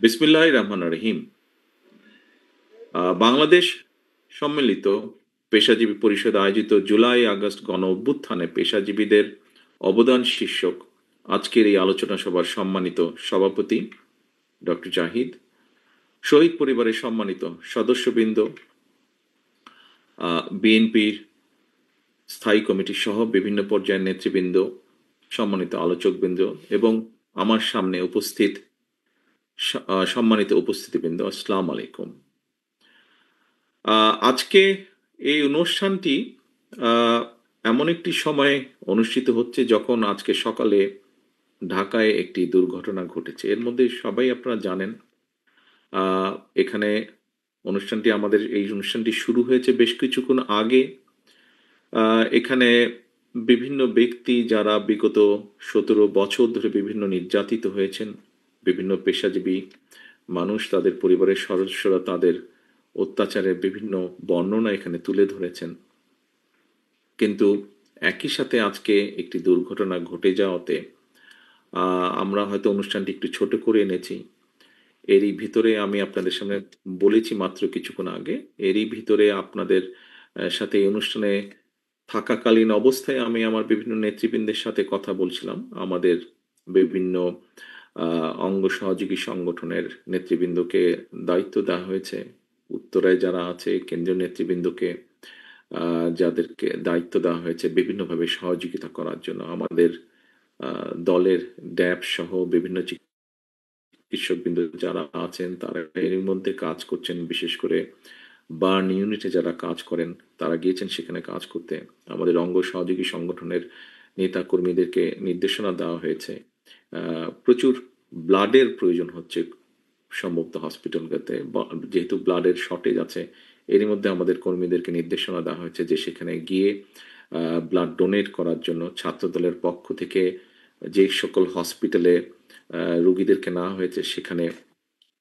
বিসমিল্লাহির রহমানির রহিম। বাংলাদেশ সম্মিলিত পেশাজীবী পরিষদ আয়োজিত জুলাই আগস্ট গণ অভ্যুত্থানে পেশাজীবীদের অবদান শীর্ষক আজকের এই আলোচনা সভার সম্মানিত সভাপতি ডক্টর জাহিদ, শহীদ পরিবারের সম্মানিত সদস্যবৃন্দ, বিএনপির স্থায়ী কমিটি সহ বিভিন্ন পর্যায়ের নেতৃবৃন্দ, সম্মানিত আলোচকবৃন্দ এবং আমার সামনে উপস্থিত সম্মানিত উপস্থিতিবৃন্দ, আসসালামু আলাইকুম। আজকে এই অনুষ্ঠানটি এমন একটি সময়ে অনুষ্ঠিত হচ্ছে যখন আজকে সকালে ঢাকায় একটি দুর্ঘটনা ঘটেছে। এর মধ্যে সবাই আপনারা জানেন, এখানে এই অনুষ্ঠানটি শুরু হয়েছে বেশ কিছুক্ষণ আগে। এখানে বিভিন্ন ব্যক্তি যারা বিগত 17 বছর ধরে বিভিন্ন নির্যাতিত হয়েছেন, বিভিন্ন পেশাজীবী মানুষ, তাদের পরিবারের সদস্যরা তাদের অত্যাচারের বিভিন্ন বর্ণনা এখানে তুলে ধরেছেন। কিন্তু একই সাথে আজকে একটি দুর্ঘটনা ঘটে যাওয়াতে আমরা হয়তো অনুষ্ঠানটি একটু ছোট করে এনেছি। এরই ভিতরে আমি আপনাদের সামনে বলেছি মাত্র কিছুক্ষণ আগে, এরই ভিতরে আপনাদের সাথে এই অনুষ্ঠানে থাকাকালীন অবস্থায় আমি আমার বিভিন্ন নেতৃবৃন্দের সাথে কথা বলছিলাম। আমাদের বিভিন্ন অঙ্গ সহযোগী সংগঠনের নেতৃবৃন্দকে দায়িত্ব দেওয়া হয়েছে। উত্তরায় যারা আছে কেন্দ্রীয় নেতৃবৃন্দকে যাদেরকে দায়িত্ব দেওয়া হয়েছে বিভিন্নভাবে সহযোগিতা করার জন্য। আমাদের দলের ড্যাব সহ বিভিন্ন চিকিৎসকবৃন্দ যারা আছেন তারা এর মধ্যে কাজ করছেন। বিশেষ করে বার্ন ইউনিটে যারা কাজ করেন তারা গিয়েছেন সেখানে কাজ করতে। আমাদের অঙ্গ সহযোগী সংগঠনের নেতা কর্মীদেরকে নির্দেশনা দেওয়া হয়েছে। প্রচুর ব্লাডের প্রয়োজন হচ্ছে সম্ভবত হসপিটালগুলোতে, যেহেতু ব্লাডের শর্টেজ আছে। এরই মধ্যে আমাদের কর্মীদেরকে নির্দেশনা দেওয়া হয়েছে যে সেখানে গিয়ে ব্লাড ডোনেট করার জন্য ছাত্রদলের পক্ষ থেকে যে সকল হসপিটালে রোগীদেরকে নেওয়া হয়েছে সেখানে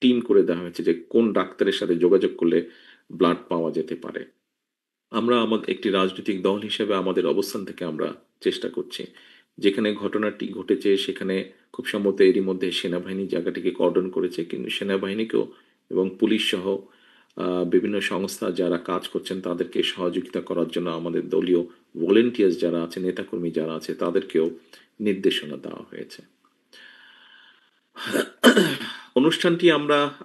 টিম করে দেওয়া হয়েছে যে কোন ডাক্তারের সাথে যোগাযোগ করলে ব্লাড পাওয়া যেতে পারে। আমরা আমাদের একটি রাজনৈতিক দল হিসেবে আমাদের অবস্থান থেকে আমরা চেষ্টা করছি। যেখানে ঘটনাটি ঘটেছে সেখানে খুব সম্ভবত এরই মধ্যে সেনাবাহিনী জায়গাটিকে কর্ডন করেছে, কিন্তু সেনাবাহিনীকেও এবং পুলিশ সহ বিভিন্ন সংস্থা যারা কাজ করছেন তাদেরকে সহযোগিতা করার জন্য আমাদের দলীয় ভলেন্টিয়ার্স যারা আছে, নেতাকর্মী যারা আছে, তাদেরকেও নির্দেশনা দেওয়া হয়েছে।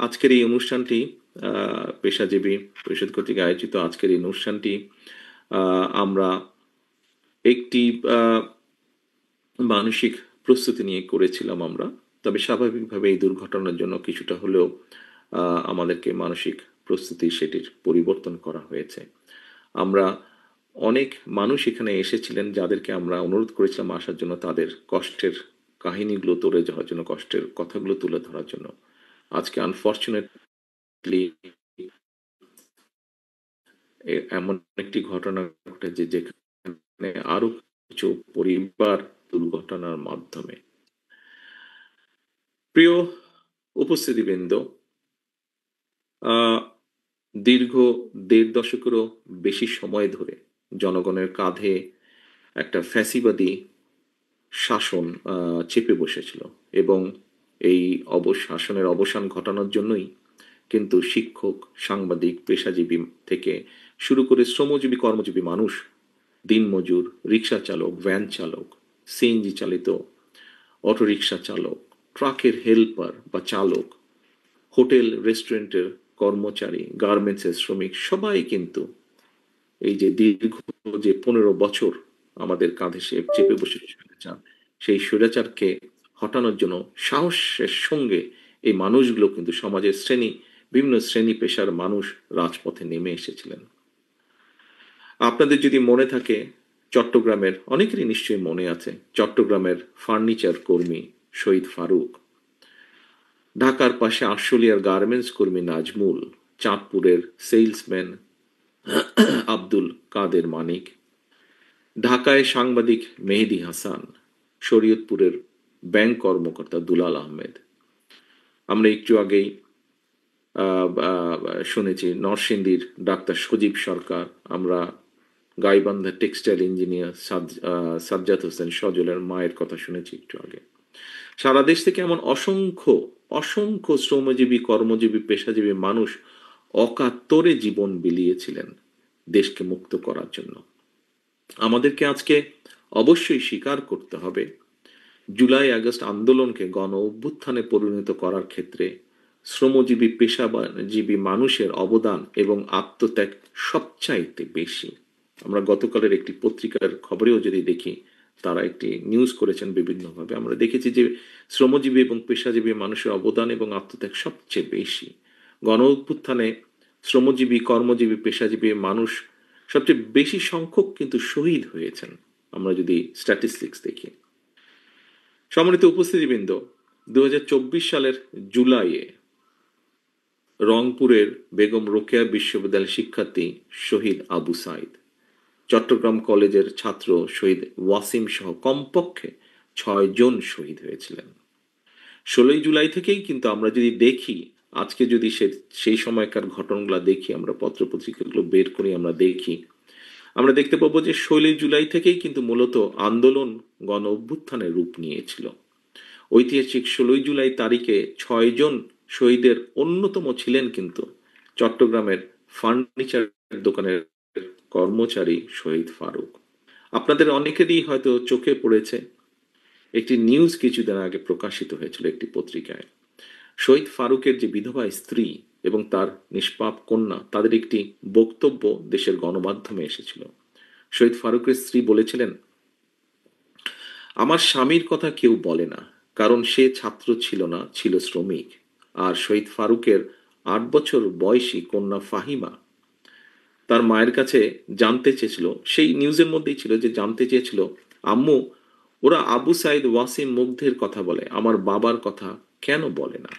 আজকের এই অনুষ্ঠানটি পেশাজীবী পরিষদ কর্তৃক আয়োজিত আজকের এই অনুষ্ঠানটি আমরা একটি মানসিক প্রস্তুতি নিয়ে করেছিলাম আমরা। তবে স্বাভাবিকভাবে এই দুর্ঘটনার জন্য কিছুটা হলেও আমাদেরকে মানসিক প্রস্তুতি সেটির পরিবর্তন করা হয়েছে। আমরা অনেক মানুষ এখানে এসেছিলেন যাদেরকে আমরা অনুরোধ করেছিলাম আসার জন্য, তাদের কষ্টের কাহিনীগুলো তুলে ধরার জন্য, কষ্টের কথাগুলো তুলে ধরার জন্য। আজকে আনফরচুনেটলি এমন একটি ঘটনা ঘটেছে যেখানে আরো কিছু পরিবার দুর্ঘটনার মাধ্যমে। প্রিয় উপস্থিতিবৃন্দ, দীর্ঘ 1.5 দশকেরও বেশি সময় ধরে জনগণের কাঁধে একটা ফ্যাসিবাদী শাসন চেপে বসেছিল এবং এই শাসনের অবসান ঘটানোর জন্যই কিন্তু শিক্ষক, সাংবাদিক, পেশাজীবী থেকে শুরু করে শ্রমজীবী, কর্মজীবী মানুষ, দিনমজুর, রিক্সা চালক, ভ্যান চালক, সিএনজি চালিত অটোরিক্সা চালক, ট্রাকের হেল্পার বা চালক, হোটেল রেস্টুরেন্টের কর্মচারী, গার্মেন্টসের শ্রমিক, সবাই কিন্তু এই যে দীর্ঘ 15 বছর আমাদের কাঁধে সে চেপে বসে স্বৈরাচার, সেই স্বৈরাচারকে হটানোর জন্য সাহসের সঙ্গে এই মানুষগুলো কিন্তু সমাজের বিভিন্ন শ্রেণী পেশার মানুষ রাজপথে নেমে এসেছিলেন। আপনাদের যদি মনে থাকে, চট্টগ্রামের, অনেকেরই নিশ্চয়ই মনে আছে, চট্টগ্রামের ফার্নিচার কর্মী শহীদ ফারুক, ঢাকার পাশে আশুলিয়ার গার্মেন্টস কর্মী নাজমুল, চাঁদপুরের সেলসম্যান আব্দুল কাদের মানিক, ঢাকায় সাংবাদিক মেহেদী হাসান, শরীয়তপুরের ব্যাংক কর্মকর্তা দুলাল আহমেদ। আমরা একটু আগেই শুনেছি নরসিংদীর ডাক্তার সজীব সরকার, আমরা গাইবান্ধা টেক্সটাইল ইঞ্জিনিয়ার সাজ্জাদ হোসেন সজলের মায়ের কথা শুনেছি একটু আগে। সারা দেশ থেকে এমন অসংখ্য অসংখ্য শ্রমজীবী, কর্মজীবী, পেশাজীবী মানুষ অকাতরে জীবন বিলিয়েছিলেন দেশকে মুক্ত করার জন্য। আমাদেরকে আজকে অবশ্যই স্বীকার করতে হবে, জুলাই আগস্ট আন্দোলনকে গণ অভ্যুত্থানে পরিণত করার ক্ষেত্রে শ্রমজীবী, পেশাজীবী মানুষের অবদান এবং আত্মত্যাগ সবচাইতে বেশি। আমরা গতকালের একটি পত্রিকার খবরেও যদি দেখি, তারা একটি নিউজ করেছেন বিভিন্নভাবে, আমরা দেখেছি যে শ্রমজীবী এবং পেশাজীবী মানুষের অবদান এবং আত্মত্যাগ সবচেয়ে বেশি। গণ অভ্যুত্থানে শ্রমজীবী, কর্মজীবী, পেশাজীবী মানুষ সবচেয়ে বেশি সংখ্যক কিন্তু শহীদ হয়েছেন, আমরা যদি স্ট্যাটিস্টিক্স দেখি। সম্মানিত উপস্থিতিবৃন্দ, 2024 সালের জুলাইয়ে রংপুরের বেগম রোকেয়া বিশ্ববিদ্যালয়ের শিক্ষার্থী শহীদ আবু সাইদ, চট্টগ্রাম কলেজের ছাত্র শহীদ ওয়াসিম সহ কমপক্ষে 6 জন শহীদ হয়েছিলেন। 16 জুলাই থেকেই কিন্তু আমরা যদি দেখি, আজকে যদি সেই সময়কার ঘটনাগুলো দেখি, আমরা পত্রপত্রিকাগুলো বের করি, আমরা দেখতে পাবো যে 16 জুলাই থেকেই কিন্তু মূলত আন্দোলন গণ অভ্যুত্থানের রূপ নিয়েছিল। ঐতিহাসিক 16 জুলাই তারিখে 6 জন শহীদের অন্যতম ছিলেন কিন্তু চট্টগ্রামের ফার্নিচার দোকানের কর্মচারী শহীদ ফারুক। আপনাদের অনেকেরই হয়তো চোখে পড়েছে একটি নিউজ কিছুদিন আগে প্রকাশিত হয়েছিল একটি পত্রিকায়। শহীদ ফারুকের যে বিধবা স্ত্রী এবং তার নিষ্পাপ কন্যা, তাদের একটি বক্তব্য দেশের গণমাধ্যমে এসেছিল। শহীদ ফারুকের স্ত্রী বলেছিলেন, আমার স্বামীর কথা কেউ বলে না, কারণ সে ছাত্র ছিল না, ছিল শ্রমিক। আর শহীদ ফারুকের 8 বছর বয়সী কন্যা ফাহিমা তার মায়ের কাছে জানতে চেয়েছিল, সেই নিউজের মধ্যেই ছিল যে জানতে চেয়েছিল, আম্মু, ওরা আবু সাইদ, ওয়াসিম, মুগ্ধের কথা বলে, আমার বাবার কথা কেন বলে না?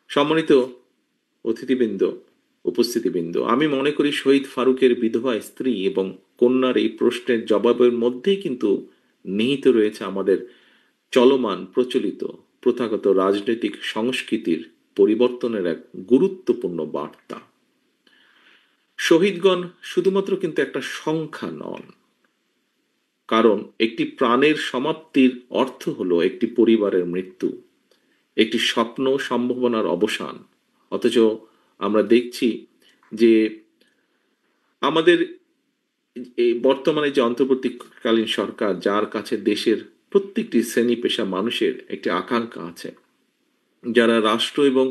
সম্মানিত অতিথিবৃন্দ, উপস্থিতিবৃন্দ, আমি মনে করি শহীদ ফারুকের বিধবা স্ত্রী এবং কন্যার এই প্রশ্নের জবাবের মধ্যেই কিন্তু নিহিত রয়েছে আমাদের চলমান প্রচলিত প্রথাগত রাজনৈতিক সংস্কৃতির পরিবর্তনের এক গুরুত্বপূর্ণ বার্তা। শহীদগণ শুধুমাত্র কিন্তু একটা সংখ্যা নন, কারণ একটি প্রাণের সমাপ্তির অর্থ হলো একটি পরিবারের মৃত্যু, একটি স্বপ্ন সম্ভাবনার অবসান। অথচ আমরা দেখছি যে আমাদের এই বর্তমানে যে অন্তর্বর্তীকালীন সরকার, যার কাছে দেশের প্রত্যেকটি শ্রেণী পেশা মানুষের একটি আকাঙ্ক্ষা আছে, যারা রাষ্ট্র এবং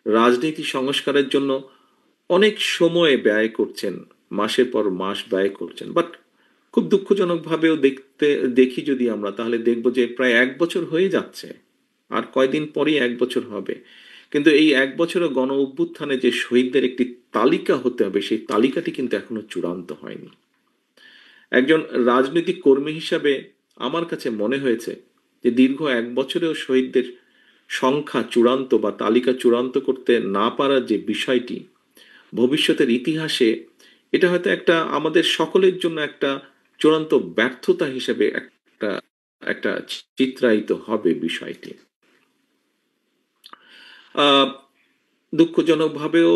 রাজনীতি সংস্কারের জন্য অনেক সময় ব্যয় করছেন, মাসের পর মাস ব্যয় করছেন, বাট খুব দুঃখজনকভাবেও দেখি যদি আমরা, তাহলে দেখব যে প্রায় 1 বছর হয়ে যাচ্ছে, আর কয়দিন পরেই 1 বছর হবে, কিন্তু এই 1 বছরও গণ অভ্যুত্থানে যে শহীদদের একটি তালিকা হতে হবে, সেই তালিকাটি কিন্তু এখনো চূড়ান্ত হয়নি। একজন রাজনৈতিক কর্মী হিসাবে আমার কাছে মনে হয়েছে যে দীর্ঘ 1 বছরেও শহীদদের সংখ্যা চূড়ান্ত বা তালিকা চূড়ান্ত করতে না পারার যে বিষয়টি, ভবিষ্যতের ইতিহাসে এটা হয়তো একটা আমাদের সকলের জন্য একটা চূড়ান্ত ব্যর্থতা হিসেবে একটা একটা চিত্রায়িত হবে বিষয়টি। দুঃখজনকভাবেও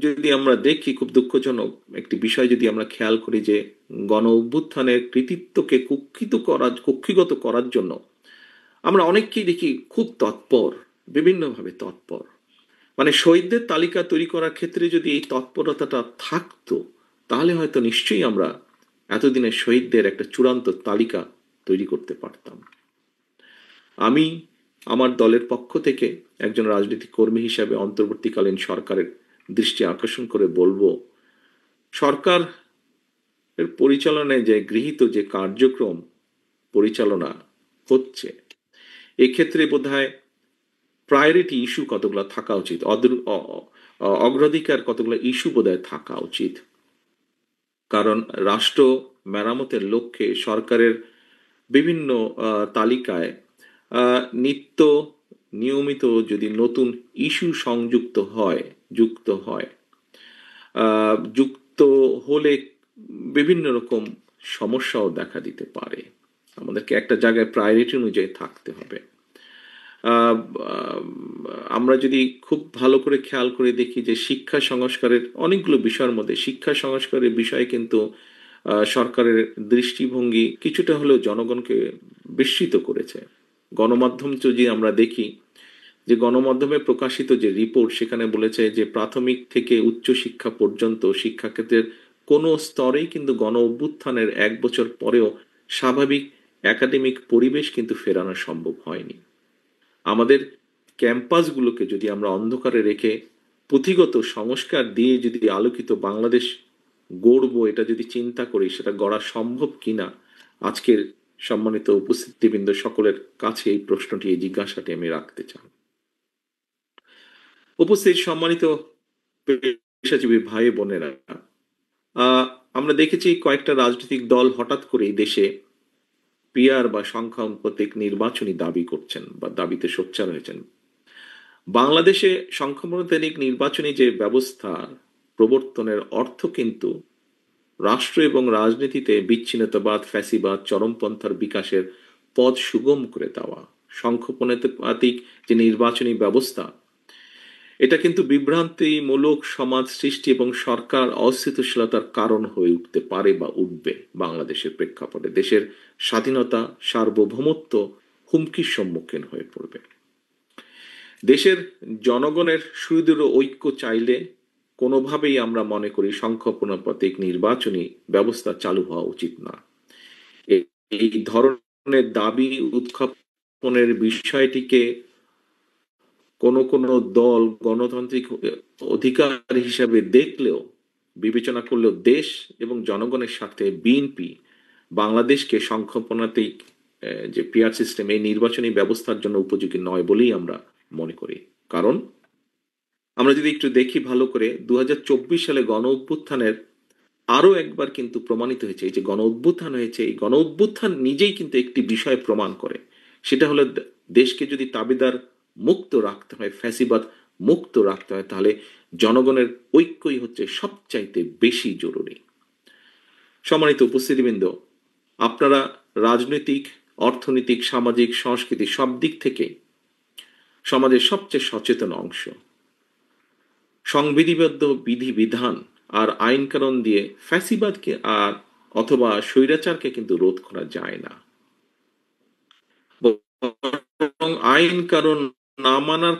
যদি আমরা দেখি, খুব দুঃখজনক একটি বিষয় যদি আমরা খেয়াল করি, যে গণ অভ্যুত্থানের কৃতিত্বকে কক্ষিগত করার জন্য আমরা অনেককেই দেখি খুব তৎপর, বিভিন্নভাবে তৎপর। মানে শহীদদের তালিকা তৈরি করার ক্ষেত্রে যদি এই তৎপরতাটা থাকতো, তাহলে হয়তো নিশ্চয়ই আমরা এতদিনের শহীদদের একটা চূড়ান্ত তালিকা তৈরি করতে পারতাম। আমি আমার দলের পক্ষ থেকে একজন রাজনৈতিক কর্মী হিসাবে অন্তর্বর্তীকালীন সরকারের দৃষ্টি আকর্ষণ করে বলবো, সরকার এর পরিচালনায় যে গৃহীত যে কার্যক্রম পরিচালনা হচ্ছে, এক্ষেত্রে বোধহয় প্রায়োরিটি ইস্যু কতগুলো থাকা উচিত, অগ্রাধিকার কতগুলো ইস্যু বোধহয় থাকা উচিত। কারণ রাষ্ট্র মেরামতের লক্ষ্যে সরকারের বিভিন্ন তালিকায় নিত্য নিয়মিত যদি নতুন ইস্যু যুক্ত হলে বিভিন্ন রকম সমস্যাও দেখা দিতে পারে। আমাদেরকে একটা জায়গায় প্রায়োরিটি অনুযায়ী থাকতে হবে। আমরা যদি খুব ভালো করে খেয়াল করে দেখি যে শিক্ষা সংস্কারের অনেকগুলো বিষয়ের মধ্যে শিক্ষা সংস্কারের বিষয়ে কিন্তু সরকারের দৃষ্টিভঙ্গি কিছুটা হলেও জনগণকে বিস্মিত করেছে। গণমাধ্যম যদি আমরা দেখি, যে গণমাধ্যমে প্রকাশিত যে রিপোর্ট, সেখানে বলেছে যে প্রাথমিক থেকে উচ্চশিক্ষা পর্যন্ত শিক্ষাক্ষেত্রের কোনো স্তরেই কিন্তু গণ অভ্যুত্থানের 1 বছর পরেও স্বাভাবিক একাডেমিক পরিবেশ কিন্তু ফেরানো সম্ভব হয়নি। আমাদের ক্যাম্পাসগুলোকে যদি আমরা অন্ধকারে রেখে পুঁথিগত সংস্কার দিয়ে যদি আলোকিত বাংলাদেশ গড়বো, এটা যদি চিন্তা করি, সেটা গড়া সম্ভব কিনা, আজকের সম্মানিত উপস্থিতিবৃন্দ সকলের কাছে এই প্রশ্নটি, এই জিজ্ঞাসাটি আমি রাখতে চাই। উপস্থিত সম্মানিত পেশাজীবী ভাই বোনেরা, আমরা দেখেছি কয়েকটা রাজনৈতিক দল হঠাৎ করে এই দেশে পিআর বা সংখ্যানুপাতিক নির্বাচনী দাবি করছেন বা দাবিতে সোচ্চার হয়েছেন। বাংলাদেশে সংখ্যানুপাতিক নির্বাচনী যে ব্যবস্থা প্রবর্তনের অর্থ কিন্তু রাষ্ট্র এবং রাজনীতিতে বিচ্ছিন্নতাবাদ, ফ্যাসিবাদ, চরমপন্থার বিকাশের পথ সুগম করে দেওয়া। সংখ্যানুপাতিক যে নির্বাচনী ব্যবস্থা, এটা কিন্তু বিভ্রান্তিমূলক সমাজ সৃষ্টি এবং সরকার অস্থিতিশীলতার কারণ হয়ে উঠতে পারে বা উঠবে। বাংলাদেশের প্রেক্ষাপটে দেশের স্বাধীনতা, সার্বভৌমত্ব হুমকির সম্মুখীন হয়ে পড়বে। দেশের জনগণের সুদৃঢ় ঐক্য চাইলে কোনোভাবেই আমরা মনে করি সংখ্যানুপাতিক নির্বাচনী ব্যবস্থা চালু হওয়া উচিত না। এই ধরনের দাবি উত্থাপনের বিষয়টিকে কোন কোন দল গণতান্ত্রিক অধিকার হিসাবে দেখলেও, বিবেচনা করলেও, দেশ এবং জনগণের সাথে বিএনপি বাংলাদেশকে সংখ্যানুপাতিক যে পিআর সিস্টেম, এই নির্বাচনী ব্যবস্থার জন্য উপযোগী নয় বলেই আমরা মনে করি। কারণ আমরা যদি একটু দেখি ভালো করে, 2024 সালে গণ অভ্যুত্থানের আরো একবার কিন্তু প্রমাণিত হয়েছে, এই যে গণ অভ্যুত্থান হয়েছে, এই গণ অভ্যুত্থান নিজেই কিন্তু একটি বিষয় প্রমাণ করে। সেটা হলো, দেশকে যদি তাবেদার মুক্ত রাখতে হয়, ফ্যাসিবাদ মুক্ত রাখতে হয়, তাহলে জনগণের ঐক্যই হচ্ছে সবচাইতে বেশি জরুরি। সম্মানিত উপস্থিতিবৃন্দ, আপনারা রাজনৈতিক, অর্থনৈতিক, সামাজিক, সংস্কৃতি সব দিক থেকে সমাজের সবচেয়ে সচেতন অংশ। সংবিধিবদ্ধ বিধিবিধান আর আইন কানুন দিয়ে ফ্যাসিবাদকে আর অথবা স্বৈরাচারকে কিন্তু রোধ করা যায় না। এবং আইন কানুন না মানার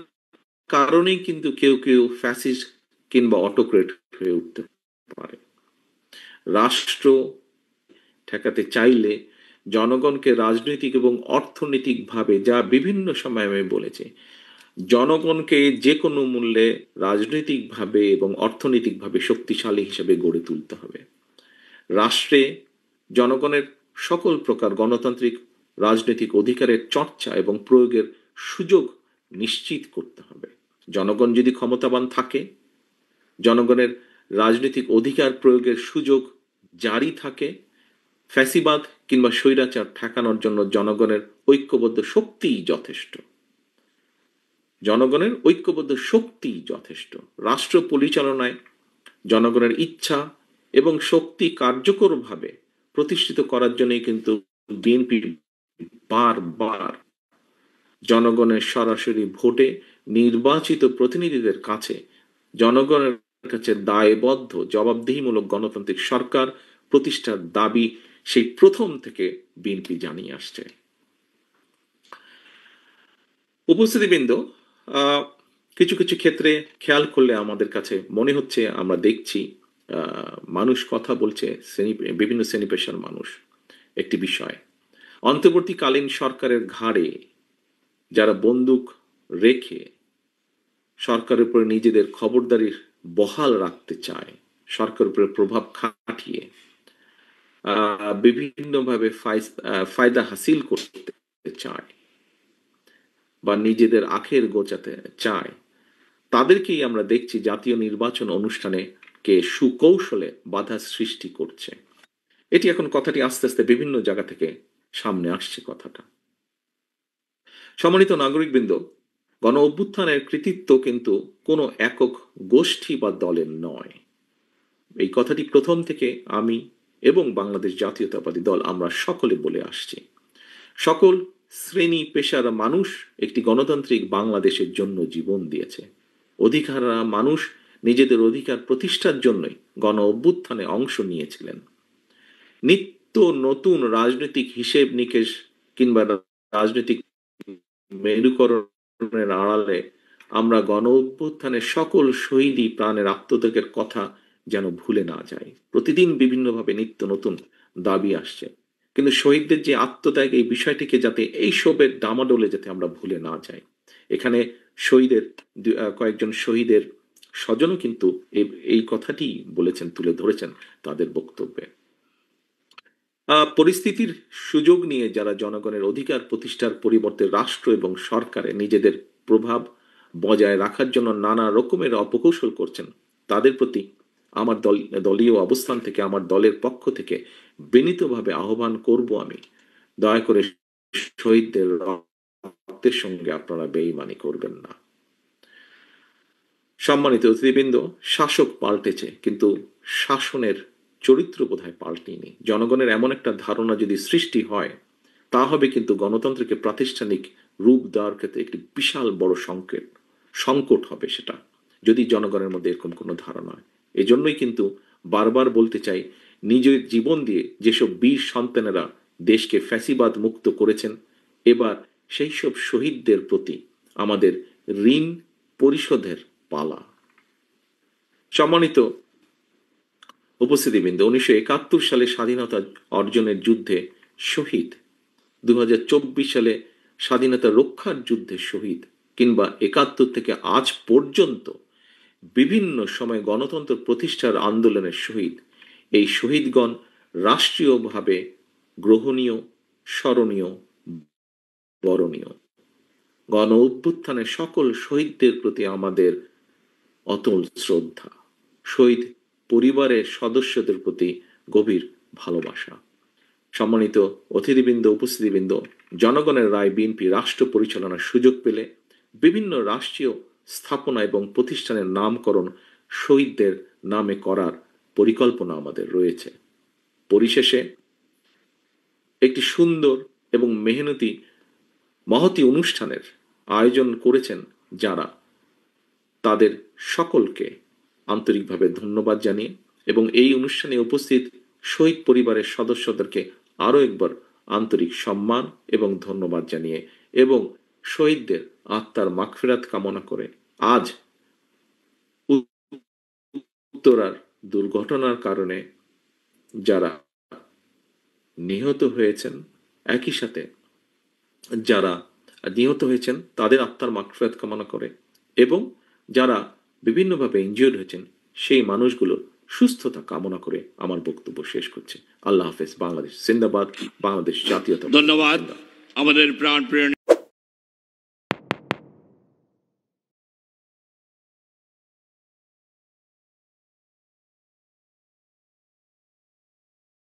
কারণেই কিন্তু কেউ কেউ ফ্যাসিস্ট কিংবা অটোক্রেট হয়ে উঠতে পারে। রাষ্ট্র ঠেকাতে চাইলে জনগণকে রাজনৈতিক এবং অর্থনৈতিকভাবে, যা বিভিন্ন সময় আমি বলেছি, জনগণকে যে কোনো মূল্যে রাজনৈতিকভাবে এবং অর্থনৈতিকভাবে শক্তিশালী হিসেবে গড়ে তুলতে হবে। রাষ্ট্রে জনগণের সকল প্রকার গণতান্ত্রিক রাজনৈতিক অধিকারের চর্চা এবং প্রয়োগের সুযোগ নিশ্চিত করতে হবে। জনগণ যদি ক্ষমতাবান থাকে, জনগণের রাজনৈতিক অধিকার প্রয়োগের সুযোগ জারি থাকে, ফ্যাসিবাদ কিংবা স্বৈরাচার ঠেকানোর জন্য জনগণের ঐক্যবদ্ধ শক্তিই যথেষ্ট। জনগণের ঐক্যবদ্ধ শক্তিই যথেষ্ট। রাষ্ট্র পরিচালনায় জনগণের ইচ্ছা এবং শক্তি কার্যকরভাবে প্রতিষ্ঠিত করার জন্যই কিন্তু বিএনপি বারবার জনগণের সরাসরি ভোটে নির্বাচিত প্রতিনিধিদের কাছে, জনগণের কাছে দায়বদ্ধ জবাবদিহিমূলক গণতান্ত্রিক সরকার প্রতিষ্ঠার দাবি সেই প্রথম থেকে বিএনপি জানিয়ে আসছে। উপস্থিতিবৃন্দ, কিছু কিছু ক্ষেত্রে খেয়াল করলে আমাদের কাছে মনে হচ্ছে, আমরা দেখছি মানুষ কথা বলছে, বিভিন্ন শ্রেণী পেশার মানুষ, একটি বিষয়, অন্তর্বর্তীকালীন সরকারের ঘাড়ে যারা বন্দুক রেখে সরকারের উপরে নিজেদের খবরদারির বহাল রাখতে চায়, সরকারের উপরে প্রভাব খাটিয়ে বিভিন্নভাবে ফায়দা হাসিল করতে চায় বা নিজেদের আখের গোছাতে চায়, তাদেরকেই আমরা দেখছি জাতীয় নির্বাচন অনুষ্ঠানে কে সুকৌশলে বাধা সৃষ্টি করছে। এটি এখন কথাটি আস্তে আস্তে বিভিন্ন জায়গা থেকে সামনে আসছে কথাটা। সম্মানিত নাগরিকবৃন্দ, গণ অভ্যুত্থানের কৃতিত্ব কিন্তু কোনো একক গোষ্ঠী বা দলের নয়। এই কথাটি প্রথম থেকে আমি এবং বাংলাদেশ জাতীয়তাবাদী দল আমরা সকলে বলে আসছি। সকল শ্রেণী পেশার মানুষ একটি গণতান্ত্রিক বাংলাদেশের জন্য জীবন দিয়েছে। অধিকাররা মানুষ নিজেদের অধিকার প্রতিষ্ঠার জন্যই গণ অভ্যুত্থানে অংশ নিয়েছিলেন। নিত্য নতুন রাজনৈতিক হিসেব নিকেশ কিংবা রাজনৈতিক মেরুকরণের আড়ালে আমরা গণ অভ্যুত্থানের সকল শহীদই প্রাণের আত্মত্যাগের কথা যেন ভুলে না যাই। প্রতিদিন বিভিন্নভাবে নিত্য নতুন দাবি আসছে, কিন্তু শহীদদের যে আত্মত্যাগ, এই বিষয়টিকে যাতে এই সবের ডামাডোলে যাতে আমরা ভুলে না যাই। এখানে শহীদের কয়েকজন শহীদের স্বজনও কিন্তু এই কথাটি বলেছেন, তুলে ধরেছেন তাদের বক্তব্যে। পরিস্থিতির সুযোগ নিয়ে যারা জনগণের অধিকার প্রতিষ্ঠার পরিবর্তে রাষ্ট্র এবং সরকারে নিজেদের প্রভাব বজায় রাখার জন্য নানা রকমের অপকৌশল করছেন, তাদের প্রতি আমার দলীয় অবস্থান থেকে, আমার দলের পক্ষ থেকে বিনীতভাবে আহ্বান করব আমি, দয়া করে শহীদদের রক্তের সঙ্গে আপনারা বেইমানি করবেন না। সম্মানিত অতিথিবৃন্দ, শাসক পাল্টেছে, কিন্তু শাসনের চরিত্র বোধহয় পাল্টেনি। জনগণের এমন একটা ধারণা যদি সৃষ্টি হয়, তা হবে কিন্তু গণতন্ত্রকে প্রাতিষ্ঠানিক রূপ দেওয়ার ক্ষেত্রে একটি বিশাল বড় সংকট হবে সেটা, যদি জনগণের মধ্যে এরকম কোনো ধারণা হয়। এজন্যই কিন্তু বারবার বলতে চাই, নিজের জীবন দিয়ে যেসব বীর সন্তানেরা দেশকে ফ্যাসিবাদ মুক্ত করেছেন, এবার সেই সব শহীদদের প্রতি আমাদের ঋণ পরিশোধের পালা। সম্মানিত উপস্থিতিবৃন্দ, 1971 সালে স্বাধীনতা অর্জনের যুদ্ধে শহীদ, 2024 সালে স্বাধীনতা রক্ষার যুদ্ধে শহীদ, কিংবা 71 থেকে আজ পর্যন্ত বিভিন্ন সময় গণতন্ত্র প্রতিষ্ঠার আন্দোলনের শহীদ, এই শহীদগণ রাষ্ট্রীয়ভাবে গ্রহণীয়, স্মরণীয়, বরণীয়। গণ অভ্যুত্থানের সকল শহীদদের প্রতি আমাদের অতল শ্রদ্ধা, শহীদ পরিবারের সদস্যদের প্রতি গভীর ভালোবাসা। সম্মানিত অতিথিবৃন্দ, উপস্থিতিবৃন্দ, জনগণের রায় বিএনপি রাষ্ট্র পরিচালনার সুযোগ পেলে বিভিন্ন রাষ্ট্রীয় স্থাপনা এবং প্রতিষ্ঠানের নামকরণ শহীদদের নামে করার পরিকল্পনা আমাদের রয়েছে। পরিশেষে একটি সুন্দর এবং মেহনতি মহতি অনুষ্ঠানের আয়োজন করেছেন যারা, তাদের সকলকে আন্তরিকভাবে ধন্যবাদ জানিয়ে এবং এই অনুষ্ঠানে উপস্থিত শহীদ পরিবারের সদস্যদেরকে আরও একবার আন্তরিক সম্মান এবং ধন্যবাদ জানিয়ে এবং শহীদদের আত্মার মাগফিরাত কামনা করে, আজ উত্তরার দুর্ঘটনার কারণে যারা নিহত হয়েছেন, একই সাথে যারা নিহত হয়েছেন তাদের আত্মার মাগফিরাত কামনা করে এবং যারা বিভিন্নভাবে ইনজিওর্ড হয়েছেন সেই মানুষগুলোর সুস্থতা কামনা করে আমার বক্তব্য শেষ করছে। আল্লাহ হাফেজ। বাংলাদেশ জিন্দাবাদ, বাংলাদেশ জাতীয়তা। ধন্যবাদ আমাদের প্রাণপ্রিয়